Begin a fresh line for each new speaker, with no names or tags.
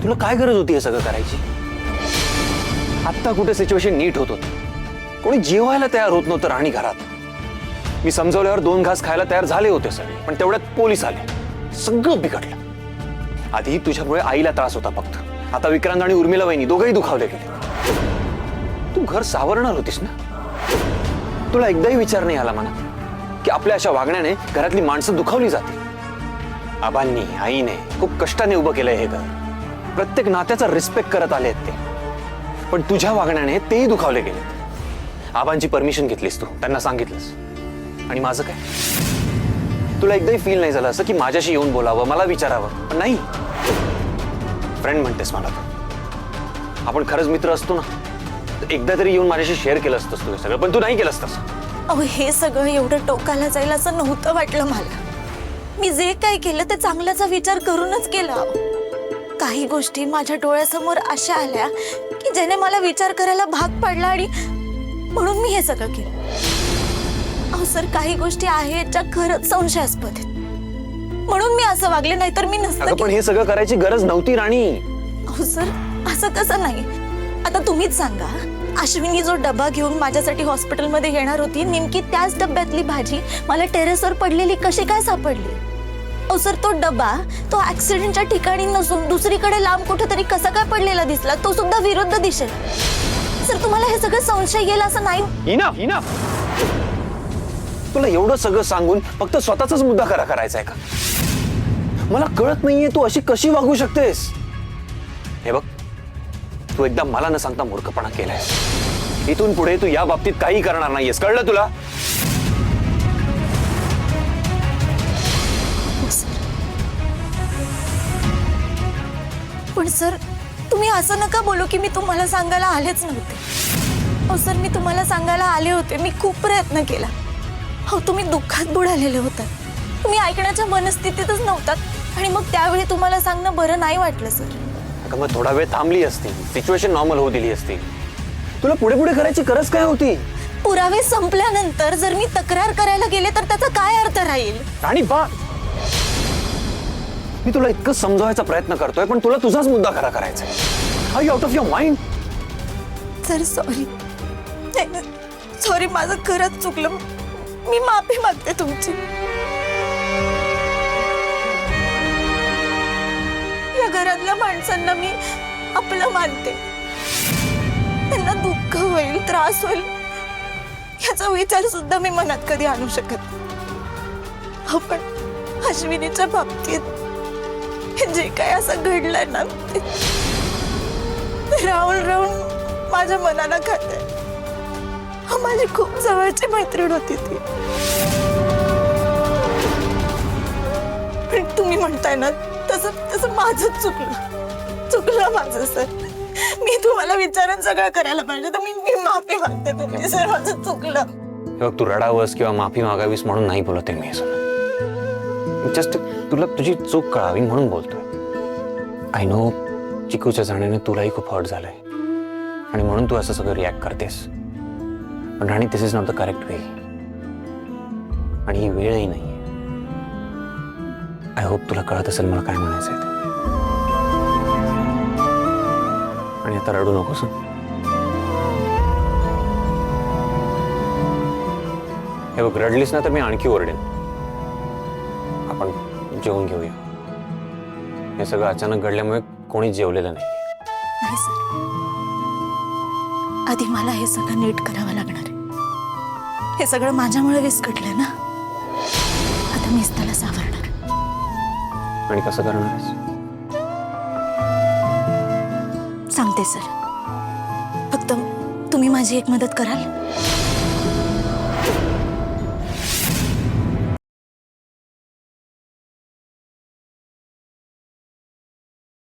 तुला काय गरज होती हे सगळं करायची? आत्ता कुठे सिच्युएशन नीट होत होती, कोणी जेवायला तयार होत नव्हतं राणी घरात. मी समजवल्यावर 2 घास खायला तयार झाले होते सगळे, पण तेवढ्यात पोलीस आले, सगळं बिघडलं. आधी तुझ्यामुळे आईला त्रास होता फक्त, आता विक्रांत आणि उर्मिला वहिनी दोघंही दुखावले गेले. तू घर सावरणार होतीस ना? तुला एकदाही विचार नाही आला मनात की आपल्या अशा वागण्याने घरातली माणसं दुखावली जाते? आबांनी आईने खूप कष्टाने उभं केलंय हे घर, प्रत्येक नात्याचा रिस्पेक्ट करत आले ते, पण तुझ्या वागण्याने तेही दुखावले गेले. आबांची परमिशन घेतलीस तू, त्यांना सांगितलंस, आणि माझं काय? तुला एकदाही फील नाही झालं असं की माझ्याशी येऊन बोलावं, मला विचारावं? पण नाही, फ्रेंड म्हणतेस मला तू. आपण खरंच मित्र असतो ना, तर एकदा तरी येऊन माझ्याशी शेअर केलं असतंस तू हे सगळं, पण तू नाही केलंस तसं.
अहो, हे सगळं एवढं टोकाला जाईल असं नव्हतं वाटलं मला. मी जे काय केलं ते चांगल्याचा विचार करूनच केला. काही गोष्टी माझ्या डोळ्यासमोर अशा आल्या की ज्याने मला विचार करायला भाग पाडला, आणि म्हणून मी हे सगळं केलं. अहो सर, काही गोष्टी आहेत ज्या खरंच संशयास्पद आहेत, म्हणून मी असं वागले, नाहीतर मी नसतं.
पण हे सगळं करायची गरज नव्हती राणी.
अहो सर, असं कसं नाही? आता तुम्हीच सांगा, अश्विनी जो डबा घेऊन माझ्यासाठी हॉस्पिटलमध्ये येणार होती, नेमकी त्याच डब्यातली भाजी मला टेरेसवर पडलेली कशी काय सापडली? अहो सर, तो डबा तो ऍक्सिडेंटच्या ठिकाणी नसून दुसरीकडे लांब कुठेतरी कसा काय पडलेला दिसला, तो सुद्धा विरुद्ध दिशेला. सर, तुम्हाला हे सगळं संशय येईल असं नाही.
Enough enough. तुला एवढं सगळं सांगून फक्त स्वतःचाच मुद्दा खरा करायचा आहे का? मला कळत नाहीये तू अशी कशी वागू शकतेस. हे बघ, तू एकदा मला न सांगता मूर्खपणा केलाय. इथून पुढे तू या बाबतीत काही करणार नाहीयेस, कळलं तुला?
पण सर, तुम्ही असं नका बोलू की मी तुम्हाला सांगायला आलेच नव्हते. हो सर, मी तुम्हाला सांगायला आले होते. मी खूप प्रयत्न केला. हो, तुम्ही दुःखात बुडालेले होतात, तुम्ही ऐकण्याच्या मनस्थितीतच नव्हतात, आणि मग त्यावेळी तुम्हाला सांगणं बरं नाही वाटलं सर.
मग थोडा वेळ थांबली असती, सिच्युएशन नॉर्मल होऊ दिली असती. तुला पुढे पुढे करायची गरज काय होती?
पुरावे संपल्यानंतर जर मी तक्रार करायला गेले तर त्याचा काय अर्थ राहील?
राणी बा, मी तुला इतकं समजावायचा प्रयत्न करतोय, पण तुला तुझाच मुद्दा खरा करायचा आहे. Are you out of your mind?
Sir sorry, sorry, माझं खरंच चुकलं. मी माफी मागते तुमची. या घरातल्या माणसांना मी आपलं मानते. त्यांना दुःख होईल, त्रास होईल याचा विचार सुद्धा मी मनात कधी आणू शकत. पण अश्विनीच्या बाबतीत जे काय असं घडलं ना, राहून राहून माझ्या मनाला खाते. माझी खूप जवळची मैत्रीण होती ती. पण तुम्ही म्हणताय ना, तसं तसं माझं चुकलं माझं सर. मी तुम्हाला विचारून सगळं करायला पाहिजे, तर मी माफी मागते तुमची सर, माझं चुकलं.
बघ, तू रडावंस किंवा माफी मागावीस म्हणून नाही बोलते मी. जस्ट तुला तुझी चूक कळावी म्हणून बोलतोय. आय नो, चिकूच्या जाण्याने तुलाही खूप हर्ट झालंय, आणि म्हणून तू असं सगळं रिॲक्ट करतेस. पण Rani, this is not the correct way, आणि ही वेळही नाहीये. आय होप तुला कळत असेल मला काय म्हणायचंय ते. आणि आता रडू नकोस. हे बघ, रडलीस ना तर मी आणखी ओरडेन. आपण जेवून घेऊया. हे सगळं अचानक घडल्यामुळे कोणीच जेवलेलं
नाही सर. आधी मला हे सगळं नीट करावं लागणार आहे. हे सगळं माझ्यामुळे विस्कटलं ना, आता मीच त्याला सावरणार.
आणि कसं करणार आहेस?
सांगते सर, फक्त तुम्ही माझी एक मदत कराल?